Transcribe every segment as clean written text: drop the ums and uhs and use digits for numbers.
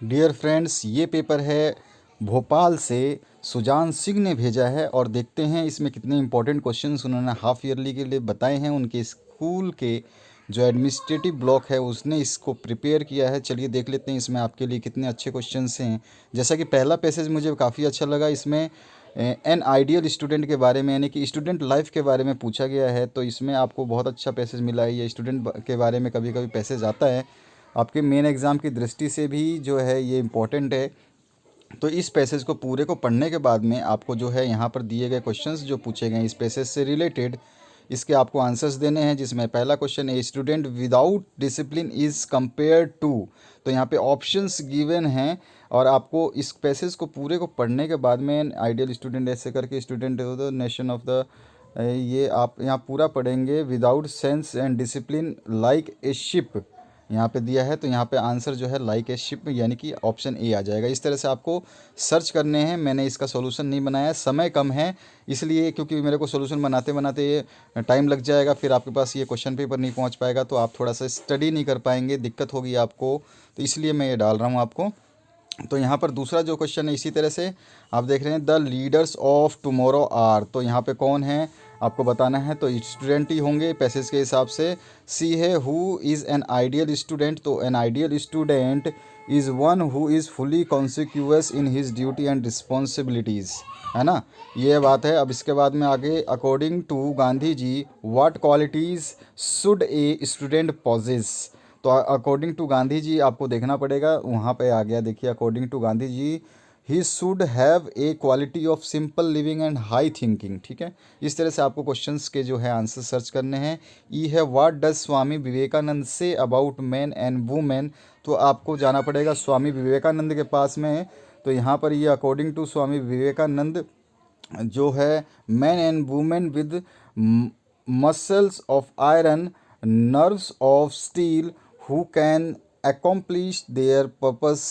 Dear friends, ये paper है भोपाल से, सुजान सिंह ने भेजा है और देखते हैं इसमें कितने इंपॉर्टेंट क्वेश्चंस उन्होंने हाफ ईयरली के लिए बताए हैं। उनके स्कूल के जो एडमिनिस्ट्रेटिव ब्लॉक है उसने इसको प्रिपेयर किया है। चलिए देख लेते हैं इसमें आपके लिए कितने अच्छे क्वेश्चंस हैं। जैसा कि पहला पैसेज मुझे काफ़ी अच्छा लगा, इसमें एन आइडियल स्टूडेंट के बारे में यानी कि स्टूडेंट लाइफ के बारे में पूछा गया है। तो इसमें आपको बहुत अच्छा पैसेज मिला है। ये स्टूडेंट के बारे में कभी कभी पैसेज आता है, आपके मेन एग्ज़ाम की दृष्टि से भी जो है ये इम्पोर्टेंट है। तो इस पैसेज को पूरे को पढ़ने के बाद में आपको जो है यहाँ पर दिए गए क्वेश्चंस जो पूछे गए हैं इस पैसेज से रिलेटेड, इसके आपको आंसर्स देने हैं। जिसमें पहला क्वेश्चन है, student without discipline is compare to. तो यहाँ पे ऑप्शंस गिवन हैं और आपको इस पैसेज को पूरे को पढ़ने के बाद में आइडियल स्टूडेंट ऐसे करके student of the nation of the, ये आप यहाँ पूरा पढ़ेंगे। Without sense and discipline like a ship यहाँ पे दिया है, तो यहाँ पे आंसर जो है लाइक ए शिप यानी कि ऑप्शन ए आ जाएगा। इस तरह से आपको सर्च करने हैं। मैंने इसका सॉल्यूशन नहीं बनाया, समय कम है इसलिए, क्योंकि मेरे को सॉल्यूशन बनाते बनाते टाइम लग जाएगा, फिर आपके पास ये क्वेश्चन पेपर नहीं पहुँच पाएगा, तो आप थोड़ा सा स्टडी नहीं कर पाएंगे, दिक्कत होगी आपको। तो इसलिए मैं ये डाल रहा हूँ आपको। तो यहाँ पर दूसरा जो क्वेश्चन है इसी तरह से आप देख रहे हैं, the leaders of tomorrow are. तो यहाँ पे कौन है आपको बताना है, तो स्टूडेंट ही होंगे पैसेज के हिसाब से। सी है who is an ideal student. तो an ideal student is one who is fully conscious in his duty and responsibilities, है ना, ये बात है। अब इसके बाद में आगे, according to Gandhi ji what qualities should a student possess. तो अकॉर्डिंग टू गांधी जी आपको देखना पड़ेगा, वहाँ पे आ गया देखिए, according to Gandhi ji he should have a quality of simple living and high thinking. ठीक है, इस तरह से आपको क्वेश्चंस के जो है आंसर सर्च करने हैं। ई है what does Swami Vivekananda say about man and women. तो आपको जाना पड़ेगा स्वामी विवेकानंद के पास में। तो यहाँ पर ये अकॉर्डिंग टू स्वामी विवेकानंद जो है, man and women with muscles of iron, nerves of steel, who can accomplish their purpose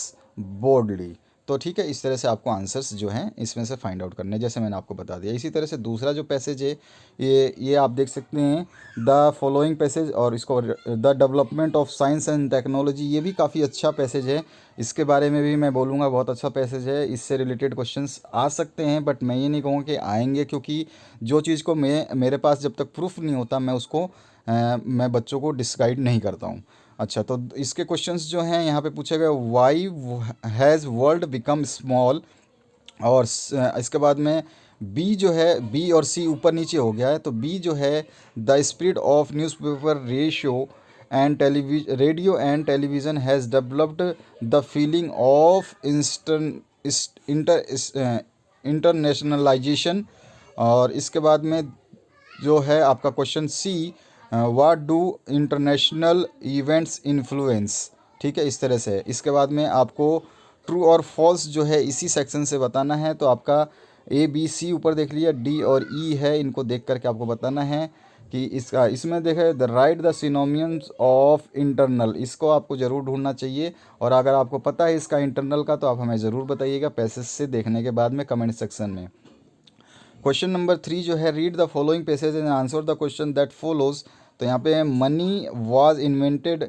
boldly। तो ठीक है, इस तरह से आपको आंसर्स जो हैं इसमें से फाइंड आउट करने हैं, जैसे मैंने आपको बता दिया। इसी तरह से दूसरा जो पैसेज है, ये आप देख सकते हैं, द फॉलोइंग पैसेज, और इसको the development of science and technology, ये भी काफ़ी अच्छा पैसेज है। इसके बारे में भी मैं बोलूँगा, बहुत अच्छा पैसेज है। इससे रिलेटेड क्वेश्चंस आ सकते हैं, बट मैं ये नहीं कहूँगा कि आएंगे, क्योंकि जो चीज़ को मेरे पास जब तक प्रूफ नहीं होता मैं उसको मैं बच्चों को डिस्गाइड नहीं करता हूँ। अच्छा, तो इसके क्वेश्चंस जो हैं यहाँ पे पूछे गए, why has world become small. और इसके बाद में बी जो है, बी और सी ऊपर नीचे हो गया है, तो बी जो है, the spread of newspaper ratio and radio and television has developed the feeling of internationalization. और इसके बाद में जो है आपका question C, what do international events influence. ठीक है, इस तरह से है। इसके बाद में आपको ट्रू और फॉल्स जो है इसी सेक्शन से बताना है। तो आपका ए बी सी ऊपर देख लिया, डी और ई है, इनको देख करके आपको बताना है कि इसका, इसमें देखे the right the synonyms of internal, इसको आपको ज़रूर ढूंढना चाहिए। और अगर आपको पता है इसका इंटरनल का, तो आप हमें ज़रूर बताइएगा पैसेज से देखने के बाद में कमेंट सेक्शन में। क्वेश्चन नंबर 3 जो है, read the following passage and answer the question that follows. तो यहाँ पे मनी वाज इन्वेंटेड।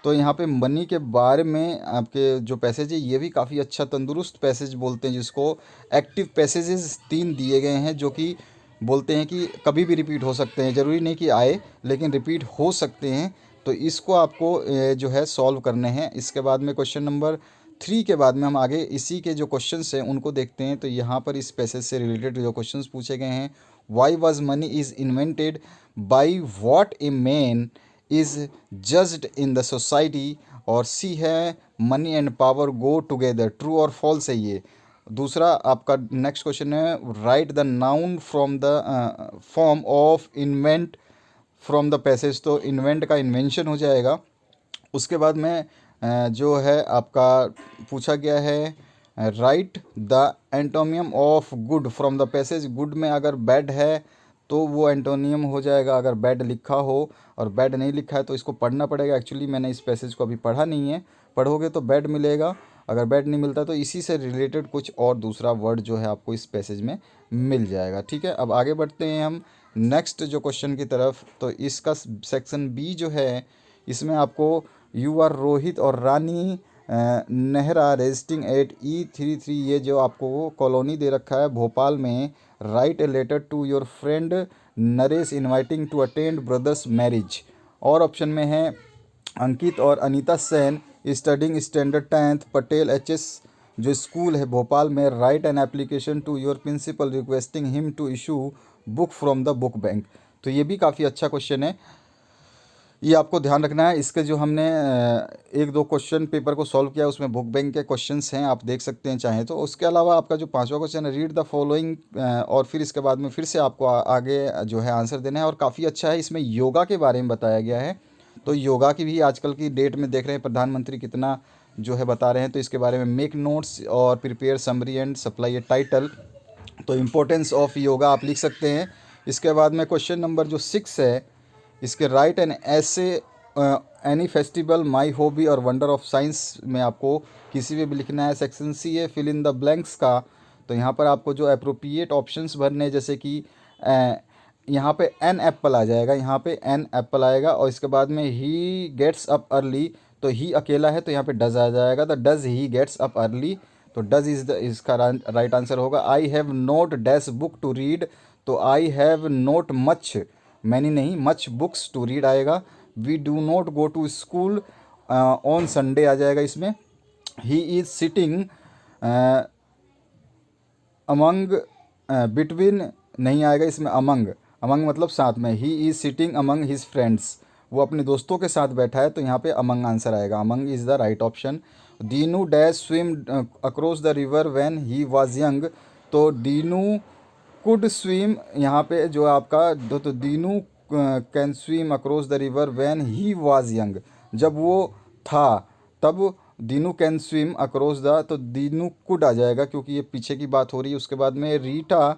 तो यहाँ पे मनी के बारे में आपके जो पैसेज है ये भी काफ़ी अच्छा तंदुरुस्त पैसेज बोलते हैं, जिसको एक्टिव पैसेजेस 3 दिए गए हैं, जो कि बोलते हैं कि कभी भी रिपीट हो सकते हैं, ज़रूरी नहीं कि आए, लेकिन रिपीट हो सकते हैं। तो इसको आपको जो है सॉल्व करने हैं। इसके बाद में क्वेश्चन नंबर 3 के बाद में हम आगे इसी के जो क्वेश्चंस हैं उनको देखते हैं। तो यहाँ पर इस पैसेज से रिलेटेड जो क्वेश्चंस पूछे गए हैं, why was money is invented, by what a man is judged in the society. और सी है, money and power go together, true और फॉल्स है ये। दूसरा आपका नेक्स्ट क्वेश्चन है, right the noun from the form of invent from the passage. तो invent का इन्वेंशन हो जाएगा। उसके बाद में जो है आपका पूछा गया है, right the antonym of good from the passage. Good में अगर बैड है तो वो एंटोनियम हो जाएगा, अगर बैड लिखा हो, और बैड नहीं लिखा है तो इसको पढ़ना पड़ेगा। एक्चुअली मैंने इस पैसेज को अभी पढ़ा नहीं है, पढ़ोगे तो बैड मिलेगा, अगर बैड नहीं मिलता तो इसी से रिलेटेड कुछ और दूसरा वर्ड जो है आपको इस पैसेज में मिल जाएगा। ठीक है, अब आगे बढ़ते हैं हम नेक्स्ट जो क्वेश्चन की तरफ। तो इसका सेक्शन बी जो है, इसमें आपको यू आर रोहित और रानी नेहरा रेजिस्टिंग एट E33, ये जो आपको कॉलोनी दे रखा है भोपाल में, write a letter to your friend Naresh inviting to attend brother's marriage. और ऑप्शन में है अंकित और Anita Sen studying standard 10th Patel HS जो स्कूल है भोपाल में, write an application to your principal requesting him to issue book from the book bank. तो ये भी काफ़ी अच्छा क्वेश्चन है, ये आपको ध्यान रखना है। इसके जो हमने एक दो क्वेश्चन पेपर को सॉल्व किया उसमें बुक बैंक के क्वेश्चंस हैं, आप देख सकते हैं चाहें तो। उसके अलावा आपका जो पांचवा क्वेश्चन है रीड द फॉलोइंग, और फिर इसके बाद में फिर से आपको आगे जो है आंसर देना है। और काफ़ी अच्छा है, इसमें योगा के बारे में बताया गया है। तो योगा की भी आजकल की डेट में देख रहे हैं प्रधानमंत्री कितना जो है बता रहे हैं, तो इसके बारे में मेक नोट्स और prepare summary and supply A title. तो इम्पोर्टेंस ऑफ योगा आप लिख सकते हैं। इसके बाद में क्वेश्चन नंबर जो 6 है, इसके राइट एन ऐसे एनी फेस्टिवल माई हॉबी और वंडर ऑफ साइंस में आपको किसी में भी लिखना है। सेक्शन C है फिल इन द ब्लैंक्स का। तो यहाँ पर आपको जो अप्रोप्रिएट ऑप्शंस भरने, जैसे कि यहाँ पे एन एप्पल आ जाएगा, यहाँ पे एन एप्पल आएगा। और इसके बाद में ही गेट्स अप अर्ली, तो ही अकेला है तो यहाँ पे डज आ जाएगा, तो does he gets up early, तो डज इज द इसका राइट आंसर होगा। I have not dash book to read, तो I have not much, many नहीं, मच बुक्स टू रीड आएगा। We do not go to school on Sunday आ जाएगा इसमें। He is sitting among, between नहीं आएगा इसमें, अमंग, अमंग मतलब साथ में। He is sitting among his friends, वो अपने दोस्तों के साथ बैठा है, तो यहाँ पे अमंग आंसर आएगा, among is the right option. Dinu dash swim across the river when he was young, तो दीनू कुड स्विम, यहाँ पे जो आपका तो Dinu can swim across the river when he was young, जब वो था तब Dinu can swim across the, तो दीनू कुड आ जाएगा क्योंकि ये पीछे की बात हो रही है। उसके बाद में Rita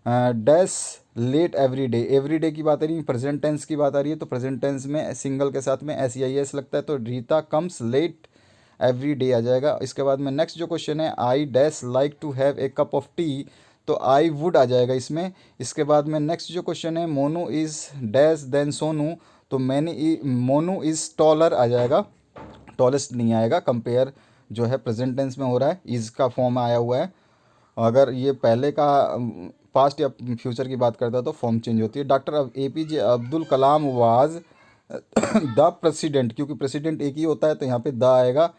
dash late every day की बात आ रही है, प्रेजेंट टेंस की बात आ रही है, तो प्रेजेंट टेंस में सिंगल के साथ में SEIS लगता है, तो Rita comes late every day आ जाएगा। इसके बाद में नेक्स्ट जो क्वेश्चन है, I dash like to have a cup of tea, तो आई वुड आ जाएगा इसमें। इसके बाद में नेक्स्ट जो क्वेश्चन है, Monu is dash than Sonu, तो मोनू इज़ टॉलर आ जाएगा, टॉलेस्ट नहीं आएगा। कंपेयर जो है प्रेजेंट टेंस में हो रहा है, इज़ का फॉर्म आया हुआ है। अगर ये पहले का पास्ट या फ्यूचर की बात करता है तो फॉर्म चेंज होती है। Doctor APJ Abdul Kalam was the president, क्योंकि प्रेसिडेंट एक ही होता है तो यहाँ पे द आएगा।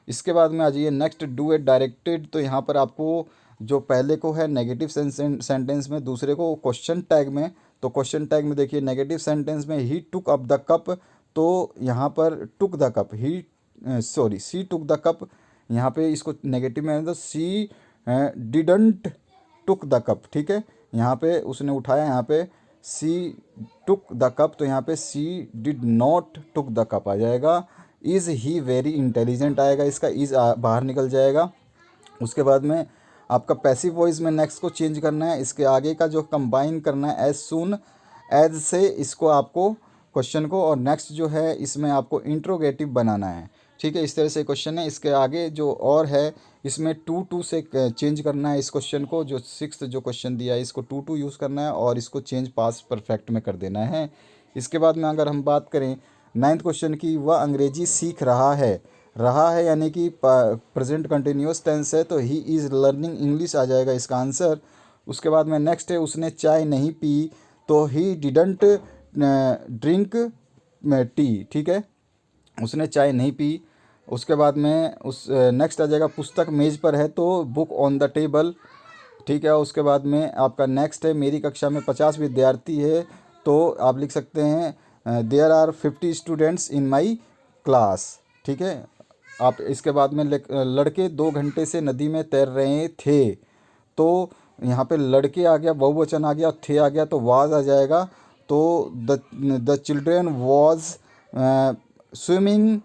इसके बाद में आ जाइए नेक्स्ट, डू इट डायरेक्टेड, तो यहाँ पर आपको जो पहले को है नेगेटिव सेंटेंस में, दूसरे को क्वेश्चन टैग में। तो क्वेश्चन टैग में देखिए नेगेटिव सेंटेंस में he took up the cup, तो यहाँ पर took the cup, she took the cup, यहाँ पे इसको नेगेटिव में तो she didn't took the cup, ठीक है, यहाँ पे उसने उठाया, यहाँ पे सी टुक द कप, तो यहाँ पे she did not took the cup आ जाएगा। इज़ ही वेरी इंटेलिजेंट आएगा, इसका इज़ बाहर निकल जाएगा। उसके बाद में आपका पैसिव वॉइस में नेक्स्ट को चेंज करना है, इसके आगे का जो कंबाइन करना है एज सुन एज से, इसको आपको क्वेश्चन को, और नेक्स्ट जो है इसमें आपको इंट्रोगेटिव बनाना है, ठीक है। इस तरह से क्वेश्चन है। इसके आगे जो और है इसमें टू से चेंज करना है इस क्वेश्चन को, जो 6th जो क्वेश्चन दिया है इसको टू यूज़ करना है और इसको चेंज पास परफेक्ट में कर देना है। इसके बाद में अगर हम बात करें 9th क्वेश्चन की, वह अंग्रेजी सीख रहा है यानी कि प्रेजेंट कंटिन्यूअस टेंस है, तो ही इज़ लर्निंग इंग्लिश आ जाएगा इसका आंसर। उसके बाद में नेक्स्ट है, उसने चाय नहीं पी, तो ही डिडंट ड्रिंक टी, ठीक है, उसने चाय नहीं पी। उसके बाद में उस नेक्स्ट आ जाएगा, पुस्तक मेज़ पर है, तो बुक ऑन द टेबल, ठीक है। उसके बाद में आपका नेक्स्ट है, मेरी कक्षा में 50 विद्यार्थी है, तो आप लिख सकते हैं there are 50 students in my class, ठीक है। आप इसके बाद में लड़के 2 घंटे से नदी में तैर रहे थे, तो यहाँ पे लड़के आ गया, बहुवचन आ गया, थे आ गया, तो वाज आ जाएगा। तो द चिल्ड्रेन वाज स्विमिंग,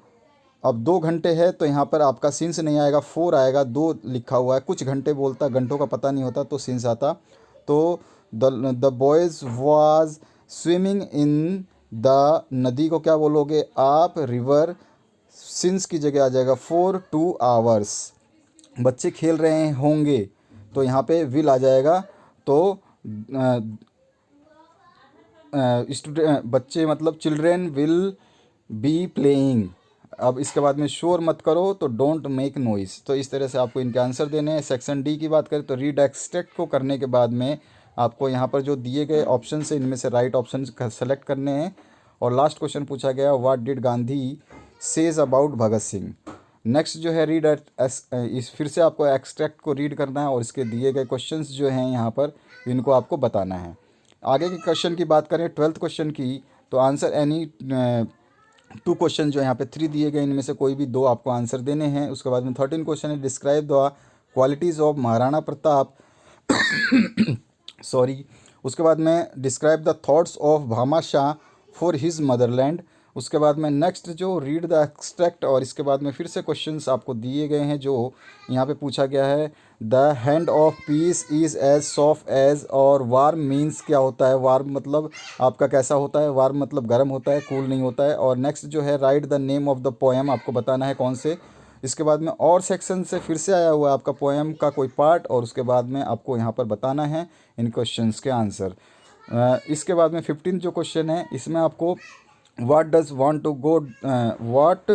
अब 2 घंटे है तो यहाँ पर आपका सिंस नहीं आएगा, 4 आएगा, 2 लिखा हुआ है, कुछ घंटे बोलता, घंटों का पता नहीं होता तो सिंस आता। तो the boys was swimming in the, नदी को क्या बोलोगे आप, रिवर, सिंस की जगह आ जाएगा फॉर 2 आवर्स। बच्चे खेल रहे होंगे, तो यहाँ पे विल आ जाएगा। तो स्टूडेंट बच्चे मतलब चिल्ड्रेन विल बी प्लेइंग अब इसके बाद में शोर मत करो तो डोंट मेक नॉइस। तो इस तरह से आपको इनके आंसर देने हैं। सेक्शन डी की बात करें तो रीड एक्सट्रैक्ट को करने के बाद में आपको यहाँ पर जो दिए गए ऑप्शन है इनमें से राइट ऑप्शन सेलेक्ट करने हैं। और लास्ट क्वेश्चन पूछा गया what did Gandhi says about Bhagat Singh. Next जो है रीड इस फिर से आपको एक्सट्रैक्ट को रीड करना है और इसके दिए गए क्वेश्चंस जो हैं यहाँ पर इनको आपको बताना है। आगे के क्वेश्चन की बात करें 12th क्वेश्चन की तो आंसर एनी 2 क्वेश्चन जो यहाँ पे 3 दिए गए इनमें से कोई भी 2 आपको आंसर देने हैं। उसके बाद में 13 क्वेश्चन है describe the qualities of Maharana Pratap sorry. उसके बाद में describe the thoughts of Bhamashah for his Motherland. उसके बाद में नेक्स्ट जो रीड द एक्सट्रैक्ट और इसके बाद में फिर से क्वेश्चंस आपको दिए गए हैं जो यहाँ पे पूछा गया है the hand of peace is as soft as. और वार्म मीन्स क्या होता है, वार्म मतलब आपका कैसा होता है, वार्म मतलब गर्म होता है, कूल नहीं होता है। और नेक्स्ट जो है right the name of the poem, आपको बताना है कौन से। इसके बाद में और सेक्शन से फिर से आया हुआ है आपका पोएम का कोई पार्ट और उसके बाद में आपको यहाँ पर बताना है इन क्वेश्चंस के आंसर। इसके बाद में 15 जो क्वेश्चन है इसमें आपको what does want to go what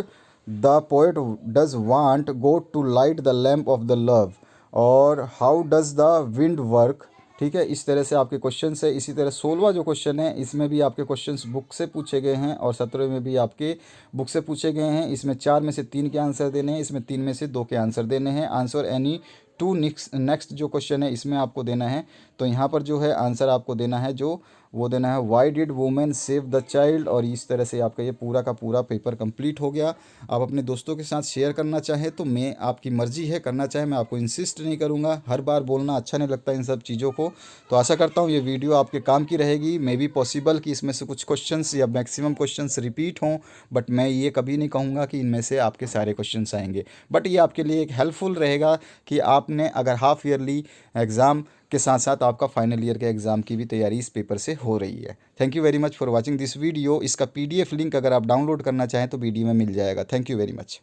the poet does want go to light the lamp of the love और how does the wind work। ठीक है, इस तरह से आपके क्वेश्चन है। इसी तरह 16वां जो क्वेश्चन है इसमें भी आपके क्वेश्चंस बुक से पूछे गए हैं और 17वें में भी आपके बुक से पूछे गए हैं। इसमें 4 में से 3 के आंसर देने हैं, इसमें 3 में से 2 के आंसर देने हैं। आंसर एनी 2 नेक्स्ट जो क्वेश्चन है इसमें आपको देना है। तो यहाँ पर जो है आंसर आपको देना है जो वो देना है why did women save the child. और इस तरह से आपका ये पूरा का पूरा पेपर कंप्लीट हो गया। आप अपने दोस्तों के साथ शेयर करना चाहें तो मैं आपकी मर्ज़ी है, करना चाहे मैं आपको इंसिस्ट नहीं करूँगा। हर बार बोलना अच्छा नहीं लगता इन सब चीज़ों को। तो आशा करता हूँ ये वीडियो आपके काम की रहेगी। मे बी पॉसिबल कि इसमें से कुछ क्वेश्चंस या मैक्सिमम क्वेश्चंस रिपीट हों, बट मैं ये कभी नहीं कहूँगा कि इनमें से आपके सारे क्वेश्चंस आएंगे। बट ये आपके लिए एक हेल्पफुल रहेगा कि आपने अगर हाफ ईयरली एग्ज़ाम के साथ साथ आपका फाइनल ईयर के एग्ज़ाम की भी तैयारी इस पेपर से हो रही है। Thank you very much for watching this video. इसका PDF लिंक अगर आप डाउनलोड करना चाहें तो वीडियो में मिल जाएगा। Thank you very much.